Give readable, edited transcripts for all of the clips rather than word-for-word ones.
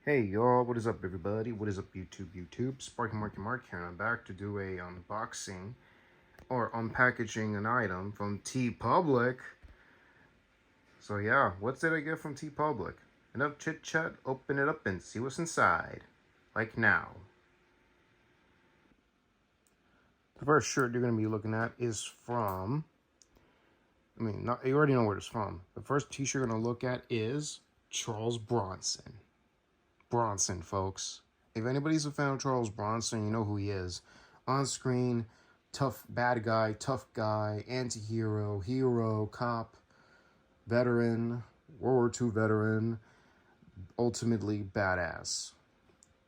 Hey y'all, what is up everybody? What is up YouTube? Sparky Marky Mark here, and I'm back to do a unboxing or unpackaging an item from TeePublic. So yeah, what did I get from TeePublic? Enough chit chat, open it up and see what's inside. Like now. The first shirt you're gonna be looking at is from, you already know where it's from. The first t-shirt you're gonna look at is Charles Bronson. Bronson, folks. If anybody's a fan of Charles Bronson, you know who he is. On screen, tough bad guy, tough guy, anti-hero, hero, cop, veteran, World War II veteran, ultimately badass.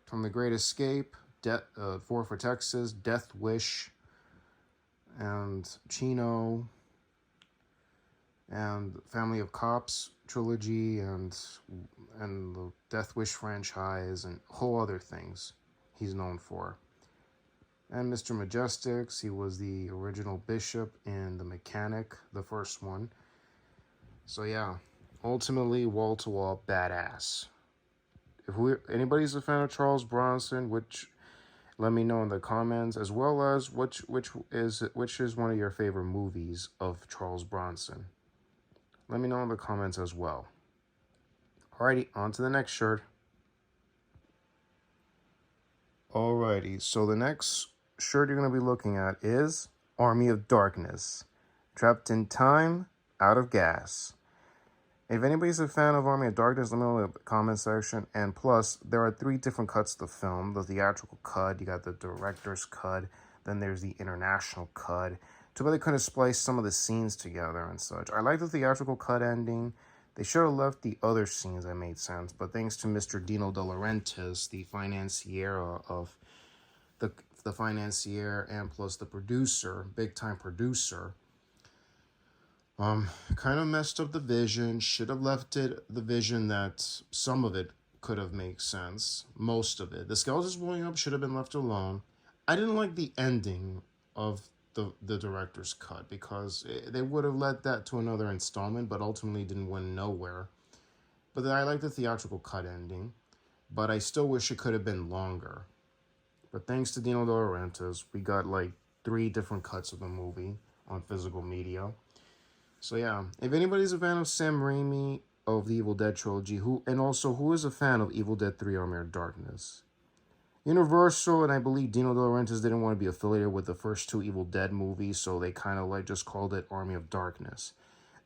From The Great Escape, Four for Texas, Death Wish, and Chino, and Family of Cops trilogy, and the Death Wish franchise, and whole other things he's known for. And Mr. Majestics, he was the original bishop in The Mechanic, the first one. So yeah, ultimately wall-to-wall badass. If anybody's a fan of Charles Bronson, let me know in the comments, as well as which is one of your favorite movies of Charles Bronson. Let me know in the comments as well. Alrighty, on to the next shirt. Alrighty, so the next shirt you're going to be looking at is Army of Darkness. Trapped in time, out of gas. If anybody's a fan of Army of Darkness, let me know in the comment section. And plus, there are 3 different cuts of the film. The theatrical cut, you got the director's cut, then there's the international cut. Too bad they couldn't splice some of the scenes together and such. I like the theatrical cut ending. They should have left the other scenes that made sense, but thanks to Mr. Dino De Laurentiis, the financier of the financier and plus the producer, big time producer, kind of messed up the vision. Should have left it the vision that some of it could have made sense. Most of it. The skeletons blowing up should have been left alone. I didn't like the ending of the director's cut because they would have led that to another installment, but ultimately didn't win nowhere. But I like the theatrical cut ending, but I still wish it could have been longer. But thanks to Dino De Laurentiis, we got like 3 different cuts of the movie on physical media. So yeah, if anybody's a fan of Sam Raimi of the Evil Dead trilogy, who is a fan of Evil Dead 3 Army of Darkness. Universal and I believe Dino De Laurentiis didn't want to be affiliated with the first 2 Evil Dead movies, so they kind of like just called it Army of Darkness.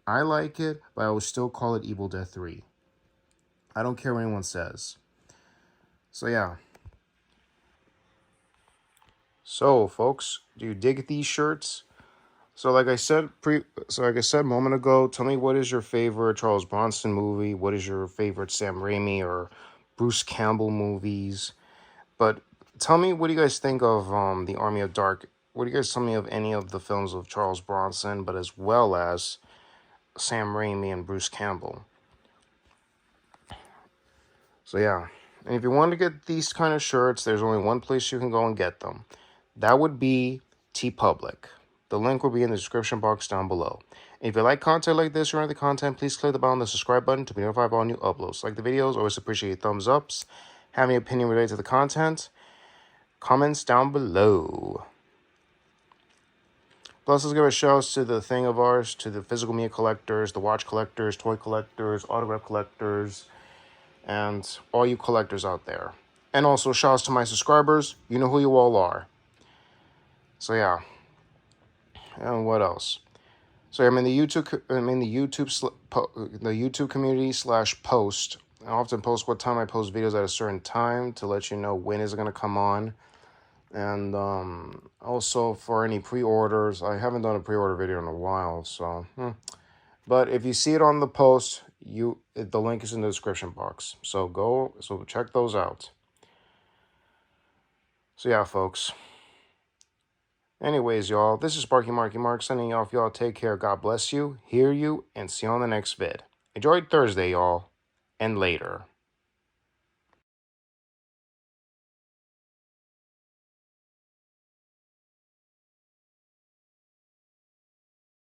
I like it, but I would still call it Evil Dead 3. I don't care what anyone says. So yeah. So folks, do you dig these shirts? So like I said a moment ago, tell me what is your favorite Charles Bronson movie? What is your favorite Sam Raimi or Bruce Campbell movies? But tell me, what do you guys think of the Army of Dark? What do you guys tell me of any of the films of Charles Bronson, but as well as Sam Raimi and Bruce Campbell? So yeah, and if you want to get these kind of shirts, there's only one place you can go and get them. That would be TeePublic. The link will be in the description box down below. And if you like content like this or any other content, please click the button on the subscribe button to be notified of all new uploads. Like the videos, always appreciate thumbs ups. Have any opinion related to the content? Comments down below. Plus, let's give a shout out to the thing of ours, to the physical media collectors, the watch collectors, toy collectors, autograph collectors, and all you collectors out there. And also shout outs to my subscribers. You know who you all are. So yeah. And what else? So I'm in the YouTube community /post. I often post what time I post videos at a certain time to let you know when is it going to come on. And also for any pre-orders, I haven't done a pre-order video in a while, so but if you see it on the post, the link is in the description box. So check those out. So yeah, folks. Anyways, y'all, this is Sparky Marky Mark signing off. Y'all take care. God bless you, hear you, and see you on the next vid. Enjoy Thursday, y'all, and later.